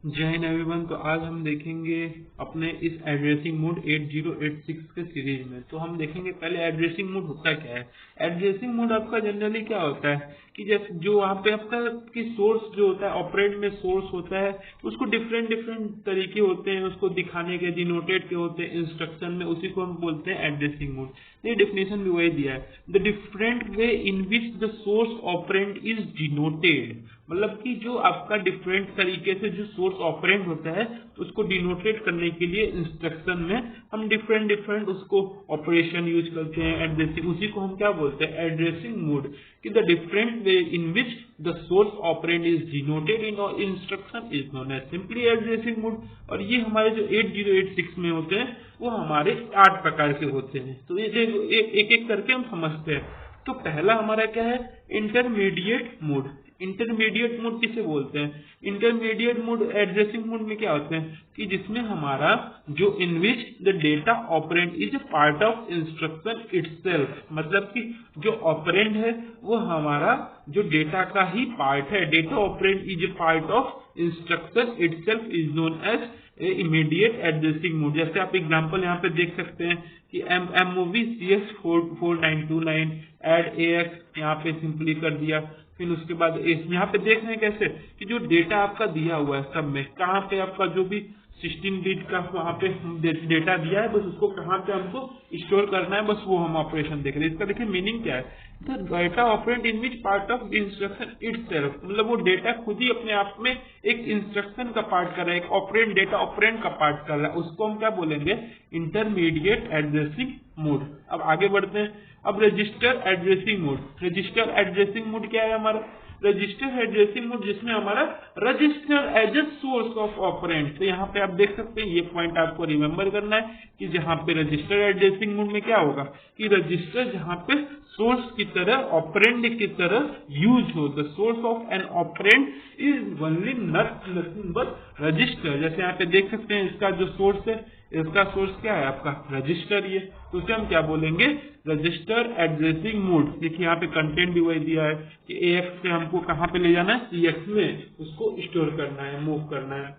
जय हिंद एवरीवन। तो आज हम देखेंगे अपने इस एड्रेसिंग मोड 8086 के सीरीज में। तो हम देखेंगे पहले एड्रेसिंग मोड होता क्या है। एड्रेसिंग मोड आपका जनरली क्या होता है कि जैसे जो वहाँ पे आपका कि सोर्स जो होता है, ऑपरेंड में सोर्स होता है, उसको डिफरेंट डिफरेंट तरीके होते हैं उसको दिखाने के, डिनोटेड के होते हैं इंस्ट्रक्शन में, उसी को हम बोलते हैं एड्रेसिंग मोड। ये डेफिनेशन भी वही दिया है, the different way in which the source operand is denoted. मतलब कि जो आपका डिफरेंट तरीके से जो सोर्स ऑपरेंड होता है उसको डिनोटेट करने के लिए इंस्ट्रक्शन में हम डिफरेंट डिफरेंट उसको ऑपरेशन यूज करते हैं एड्रेसिंग, उसी को हम क्या बोलते हैं एड्रेसिंग मोड। कि the different way in which the source operand is denoted in instruction is known as simply addressing mode. और ये हमारे जो 8086 में होते हैं वो हमारे 8 प्रकार के होते हैं। तो ये देखो एक एक करके हम समझते हैं। तो पहला हमारा क्या है, इंटरमीडिएट मोड। इंटरमीडिएट मोड किसे बोलते हैं? इंटरमीडिएट मोड एड्रेसिंग मोड में क्या होते हैं कि जिसमें हमारा जो in which the data operand is a part of instruction itself. मतलब कि जो ऑपरेंड है वो हमारा जो डेटा का ही पार्ट है। Data operand is a part of instruction itself is known as immediate addressing mode. जैसे आप एग्जांपल यहाँ पे देख सकते हैं कि MOV CS4929 एड AX यहाँ पे सिंपली कर दिया। फिर उसके बाद यहाँ पे देख रहे हैं कैसे कि जो डेटा आपका दिया हुआ है सब में कहाँ पे आपका जो भी 16 बिट का वहाँ पे डेटा दिया है, बस उसको कहाँ पे हमको स्टोर करना है, बस वो हम ऑपरेशन देख रहे हैं। इसका देखिए मीनिंग क्या है, the data operand in which part of instruction itself. मतलब वो डेटा खुद ही अपने आप में एक इंस्ट्रक्शन का पार्ट कर रहा है, एक ऑपरेंड डेटा ऑपरेंड का पार्ट कर रहा है, उसको हम क्या बोलेंगे इंटरमीडिएट एड्रेसिंग मोड। अब आगे बढ़ते हैं। अब register addressing mode. Register addressing mode क्या है हमारा? रजिस्टर एड्रेसिंग मोड जिसमें हमारा register as a source of operand. तो यहाँ पे आप देख सकते हैं, ये पॉइंट आपको रिमेंबर करना है कि जहाँ पे रजिस्टर एड्रेसिंग मोड में क्या होगा कि रजिस्टर जहाँ पे सोर्स की तरह ऑपरेंड की तरह यूज हो, the source of an operand is only nothing but register. जैसे यहाँ पे देख सकते हैं इसका जो सोर्स है, इसका सोर्स क्या है आपका रजिस्टर। ये तो उसे हम क्या बोलेंगे रजिस्टर एड्रेसिंग मोड। देखिए यहाँ पे कंटेंट भी वही दिया है कि AX से हमको कहाँ पे ले जाना है, CX में उसको स्टोर करना है, मूव करना है।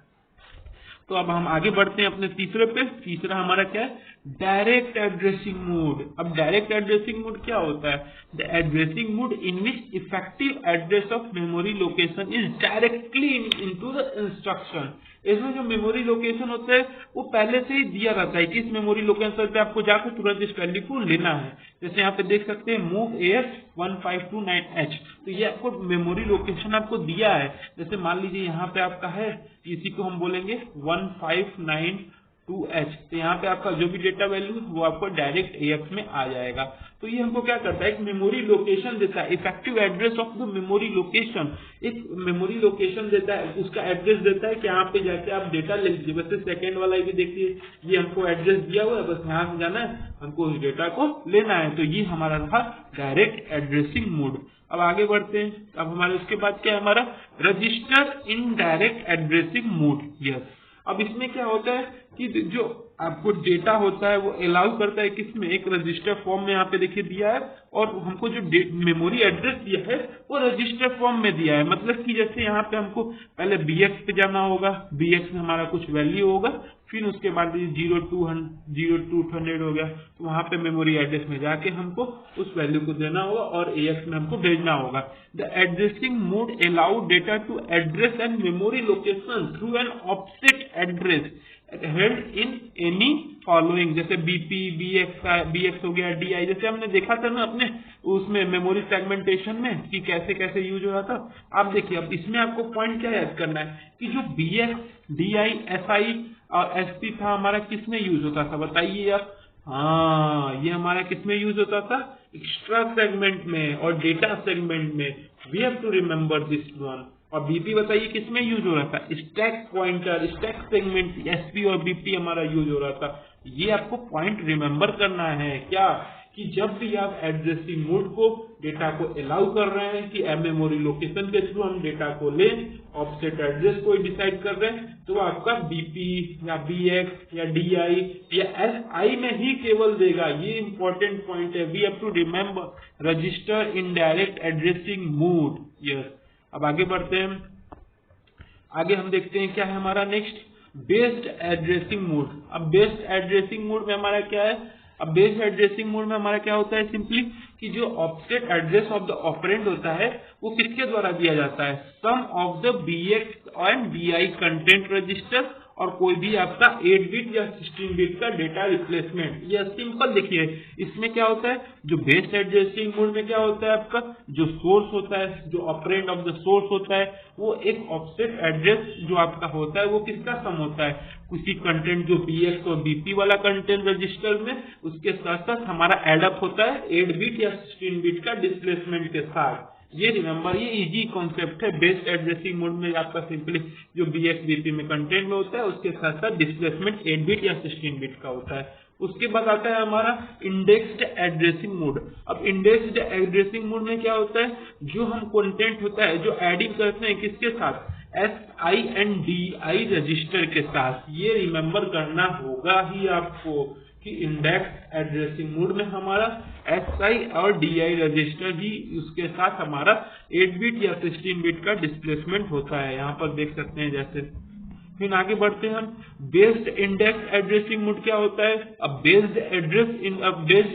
तो अब हम आगे बढ़ते हैं अपने तीसरे पे। तीसरा हमारा क्या है, डायरेक्ट एड्रेसिंग मोड। अब डायरेक्ट एड्रेसिंग मोड क्या होता है? The addressing mode in which effective address of memory location is directly into the instruction. इसमें जो मेमोरी लोकेशन होता है वो पहले से ही दिया रहता है कि इस मेमोरी लोकेशन पे आपको जाकर तुरंत इस वैल्यू को लेना है। जैसे यहाँ पे देख सकते हैं मूव AX 1529H, तो ये आपको मेमोरी लोकेशन आपको दिया है। जैसे मान लीजिए यहाँ पे आपका है, इसी को हम बोलेंगे 1592H। तो यहाँ पे आपका जो भी डेटा वैल्यू वो आपको डायरेक्ट AX में आ जाएगा। तो ये हमको क्या करता है, एक मेमोरी लोकेशन देता है, effective address of the memory location. एक मेमोरी लोकेशन देता है, उसका एड्रेस देता है कि यहाँ पे जाके आप डेटा ले लीजिए। वैसे सेकेंड वाला भी देखिए, ये हमको एड्रेस दिया हुआ है, बस यहाँ से जाना है, हमको उस डेटा को लेना है। तो ये हमारा था डायरेक्ट एड्रेसिंग मोड। अब आगे बढ़ते हैं। अब हमारे उसके बाद क्या है हमारा register indirect addressing mode. Yes, अब इसमें क्या होता है कि जो आपको डेटा होता है वो अलाउ करता है किसमें, एक रजिस्टर फॉर्म में यहाँ पे देखिए दिया है, और हमको जो मेमोरी एड्रेस दिया है वो रजिस्टर फॉर्म में दिया है। मतलब कि जैसे यहाँ पे हमको पहले BX पे जाना होगा, BX में हमारा कुछ वैल्यू होगा, फिर उसके बाद 0200 हो गया, तो वहां पे मेमोरी एड्रेस में जाके हमको उस वैल्यू को देना होगा और AX में हमको भेजना होगा। The addressing mode allow data to address and memory location through an offset address held in any following. जैसे BP, BX हो गया, DI, जैसे हमने देखा था ना अपने उसमें मेमोरी सेगमेंटेशन में कि कैसे कैसे यूज हो रहा था। आप देखिए, अब इसमें आपको पॉइंट क्या याद करना है कि जो BX, DI, SI और SP था हमारा किसमें यूज होता था बताइए आप। हाँ, ये हमारा किसमें यूज होता था, एक्स्ट्रा सेगमेंट में और डेटा सेगमेंट में। We have to remember this one. और BP बताइए किसमें यूज हो रहा था, stack pointer, stack segment, SP और BP हमारा यूज हो रहा था। ये आपको पॉइंट रिमेम्बर करना है क्या, कि जब भी आप एड्रेसिंग मोड को डेटा को अलाउ कर रहे हैं कि मेमोरी लोकेशन के थ्रू हम डेटा को लें, ऑफसेट एड्रेस को डिसाइड कर रहे हैं, तो आपका BP या BX या DI या SI में ही केवल देगा। ये इंपॉर्टेंट पॉइंट है, we have to remember register indirect addressing mode. Yes, अब आगे बढ़ते हैं। आगे हम देखते हैं क्या है हमारा नेक्स्ट, बेस्ड एड्रेसिंग मोड। अब बेस्ड एड्रेसिंग मोड में हमारा क्या है, अब बेस्ड एड्रेसिंग मोड में हमारा क्या होता है, सिंपली कि जो offset address of the operand होता है वो किसके द्वारा दिया जाता है, sum of the BX and BI content register और कोई भी आपका 8 बिट या 16 बिट का डेटा रिप्लेसमेंट। यह सिंपल देखिए, इसमें क्या होता है, जो बेस्ड एड्रेसिंग मोड में क्या होता है आपका, जो सोर्स होता है, जो ऑपरेंड ऑफ द सोर्स होता है, वो एक ऑफसेट एड्रेस जो आपका होता है वो किसका सम होता है, किसी कंटेंट जो BX और BP वाला कंटेंट रजिस्टर में, उसके साथ साथ हमारा एडअप होता है 8 बिट या 16 बिट का डिस्प्लेसमेंट के साथ। ये रिमेंबर, ये इजी कॉन्सेप्ट है। बेस्ड एड्रेसिंग मोड में आपका सिंपली जो BX BP में कंटेंट में होता है उसके साथ साथ डिस्प्लेसमेंट 8 बिट या 16 बिट का होता है। उसके बाद आता है हमारा इंडेक्स्ड एड्रेसिंग मोड। अब इंडेक्स्ड एड्रेसिंग मोड में क्या होता है, जो हम कंटेंट होता है जो एडिंग करते हैं किसके साथ, SI एंड DI रजिस्टर के साथ। ये रिमेंबर करना होगा ही आपको कि इंडेक्स एड्रेसिंग मोड में हमारा SI और DI रजिस्टर ही उसके साथ हमारा 8 बिट या 16 बिट का डिस्प्लेसमेंट होता है, यहाँ पर देख सकते हैं जैसे। फिर आगे बढ़ते हैं हम, बेस्ड इंडेक्स एड्रेसिंग मोड क्या होता है। अब बेस्ड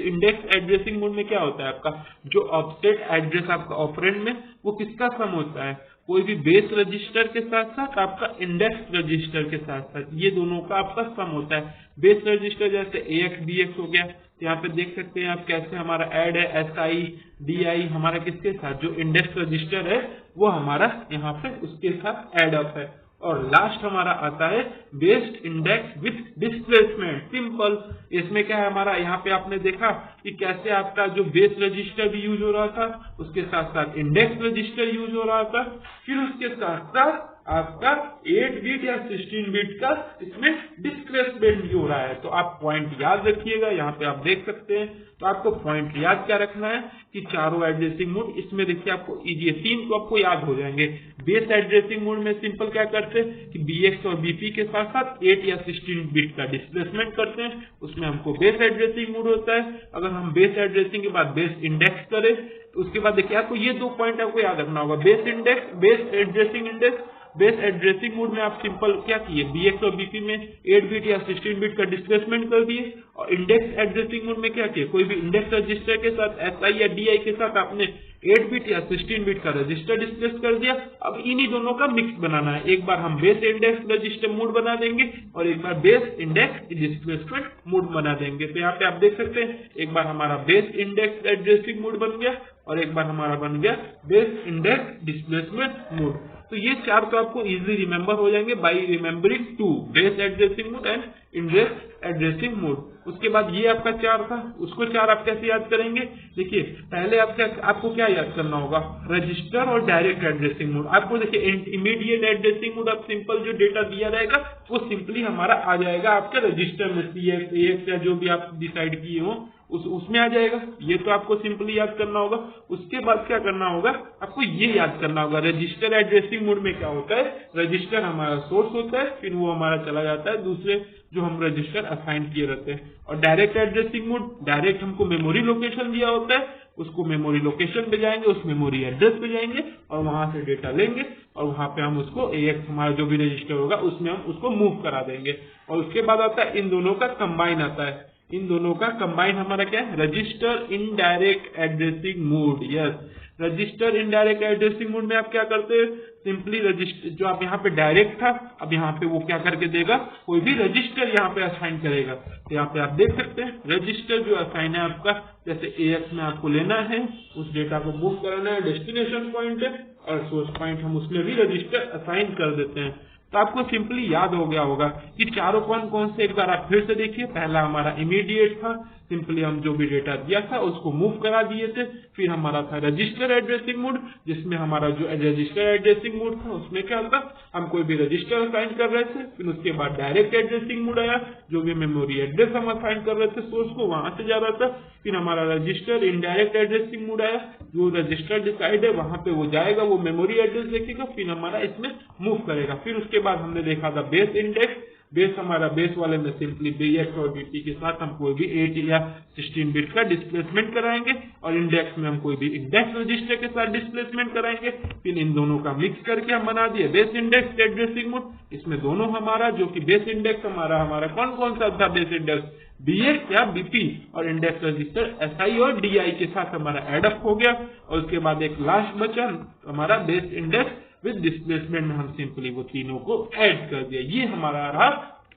इंडेक्स एड्रेसिंग मोड में क्या होता है आपका, जो ऑफसेट एड्रेस आपका ऑपरेंड में वो किसका सम होता है, कोई भी बेस रजिस्टर के साथ साथ आपका इंडेक्स रजिस्टर के साथ साथ, ये दोनों का आपका सम होता है। बेस रजिस्टर जैसे AX BX हो गया, यहाँ पे देख सकते हैं आप कैसे हमारा ऐड है SI DI हमारा किसके साथ, जो इंडेक्स रजिस्टर है वो हमारा यहाँ पे उसके साथ एड अप है। और लास्ट हमारा आता है based index with displacement. Simple, इसमें क्या है हमारा, यहाँ पे आपने देखा कि कैसे आपका जो बेस रजिस्टर भी यूज हो रहा था, उसके साथ साथ इंडेक्स रजिस्टर यूज हो रहा था, फिर उसके साथ साथ आपका 8 बिट या 16 बिट का इसमें डिस्प्लेसमेंट भी हो रहा है। तो आप पॉइंट याद रखिएगा, यहाँ पे आप देख सकते हैं। तो आपको पॉइंट याद क्या रखना है कि चारों एड्रेसिंग मोड इसमें देखिए आपको इजी है, 3 तो आपको याद हो जाएंगे। बेस एड्रेसिंग मोड में सिंपल क्या करते हैं कि BX और BP के साथ साथ 8 या 16 बिट का डिस्प्लेसमेंट करते हैं, उसमें हमको बेस एड्रेसिंग मोड होता है। अगर हम बेस एड्रेसिंग के बाद बेस इंडेक्स करें तो उसके बाद देखिए आपको ये 2 पॉइंट आपको याद रखना होगा, base index, base addressing index. Base addressing mode में आप सिंपल क्या किए, BX और BP में 8 बिट या 16 बिट का डिस्प्लेसमेंट कर दिए, और इंडेक्स एड्रेसिंग मोड में क्या किए, कोई भी इंडेक्स रजिस्टर के साथ SI या DI के साथ आपने 8 बिट या 16 बिट का रजिस्टर डिस्प्लेस कर दिया। अब इन्हीं दोनों का मिक्स बनाना है, एक बार हम बेस इंडेक्स रजिस्टर मोड बना देंगे और एक बार बेस इंडेक्स डिस्प्लेसमेंट मोड बना देंगे। तो यहाँ पे आप देख सकते हैं, एक बार हमारा बेस इंडेक्स एड्रेसिंग मोड बन गया और एक बार हमारा बन गया बेस इंडेक्स डिस्प्लेसमेंट मोड। तो ये 4 तो आपको इजीली रिमेंबर हो जाएंगे bye remembering 2, base addressing mode and index addressing mode. उसके बाद ये आपका 4 था, उसको 4 आप कैसे याद करेंगे, देखिए पहले आपको क्या याद करना होगा, रजिस्टर और डायरेक्ट एड्रेसिंग मोड। आपको देखिए इमीडिएट एड्रेसिंग मोड, आप सिंपल जो डेटा दिया रहेगा वो सिंपली हमारा आ जाएगा आपके रजिस्टर में, CX AX या जो भी आप डिसाइड किए हो उसमें आ जाएगा। ये तो आपको सिंपली याद करना होगा। उसके बाद क्या करना होगा, आपको ये याद करना होगा, रजिस्टर एड्रेसिंग मोड में क्या होता है, रजिस्टर हमारा सोर्स होता है, फिर वो हमारा चला जाता है दूसरे जो हम रजिस्टर असाइन किए रहते हैं। और डायरेक्ट एड्रेसिंग मोड, डायरेक्ट हमको मेमोरी लोकेशन दिया होता है, उसको मेमोरी लोकेशन पे जाएंगे, उस मेमोरी एड्रेस पे जाएंगे और वहां से डेटा लेंगे और वहां पे हम उसको AX हमारा जो भी रजिस्टर होगा उसमें हम उसको मूव करा देंगे। और उसके बाद आता है इन दोनों का कंबाइन आता है, इन दोनों का कंबाइन हमारा क्या है, register indirect addressing mode. Yes, register indirect addressing mode में आप क्या करते हैं, सिंपली रजिस्टर जो आप यहाँ पे डायरेक्ट था, अब यहाँ पे वो क्या करके देगा, कोई भी रजिस्टर यहाँ पे असाइन करेगा। तो यहाँ पे आप देख सकते हैं रजिस्टर जो असाइन है आपका, जैसे AX में आपको लेना है, उस डेटा को मूव कराना है, डेस्टिनेशन पॉइंट है और सोर्स पॉइंट हम उसमें भी रजिस्टर असाइन कर देते हैं। तो आपको सिंपली याद हो गया होगा कि चारों कौन कौन से, एक बार आप फिर से देखिए। पहला हमारा इमीडिएट था, सिंपली हम जो भी डेटा दिया था उसको मूव करा दिए थे। फिर हमारा था रजिस्टर एड्रेसिंग मोड, जिसमें हमारा जो रजिस्टर एड्रेसिंग मोड था उसमें क्या था, हम कोई भी रजिस्टर असाइन कर रहे थे। फिर उसके बाद डायरेक्ट एड्रेसिंग मोड आया, जो भी मेमोरी एड्रेस हम असाइन कर रहे थे सोर्स को, वहां से जा रहा था। फिर हमारा रजिस्टर इनडायरेक्ट एड्रेसिंग मोड आया, जो रजिस्टर डिसाइड है वहां पे वो जाएगा, वो मेमोरी एड्रेस देखेगा, फिर हमारा इसमें मूव करेगा। फिर उसके बाद हमने देखा था बेस इंडेक्स, बेस हमारा बेस वाले में सिंपली BX और BT के साथ हम कोई भी 8 या 16 बिट का डिस्प्लेसमेंट कराएंगे और इंडेक्स में हम कोई भी इंडेक्स रजिस्टर के साथ डिस्प्लेसमेंट कराएंगे। फिर इन दोनों का मिक्स करके हम बना दिए बेस इंडेक्स एड्रेसिंग मोड। इसमें दोनों हमारा जो कि बेस इंडेक्स हमारा कौन कौन सा था बेस इंडेक्स BX या BP और इंडेक्स रजिस्टर SI और DI के साथ हमारा एडअप हो गया। और उसके बाद एक लास्ट बचा हमारा बेस इंडेक्स विद डिस्प्लेसमेंट में हम सिंपली वो तीनों को ऐड कर दिया। ये हमारा रहा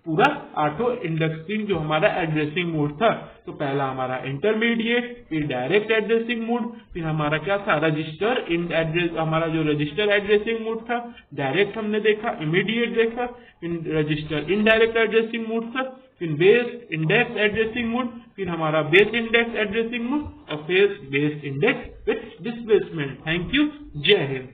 पूरा आठों इंडेक्सिंग जो हमारा एड्रेसिंग मोड था। तो पहला हमारा इंटरमीडिएट, फिर डायरेक्ट एड्रेसिंग मोड, फिर हमारा क्या था रजिस्टर इन एड्रेस, हमारा जो रजिस्टर एड्रेसिंग मोड था, डायरेक्ट हमने देखा, इमीडिएट देखा, फिर रजिस्टर इनडायरेक्ट एड्रेसिंग मोड था, फिर बेस इंडेक्स एड्रेसिंग मोड, फिर हमारा बेस इंडेक्स एड्रेसिंग मोड और फिर base index with displacement. Thank you, जय हिंद।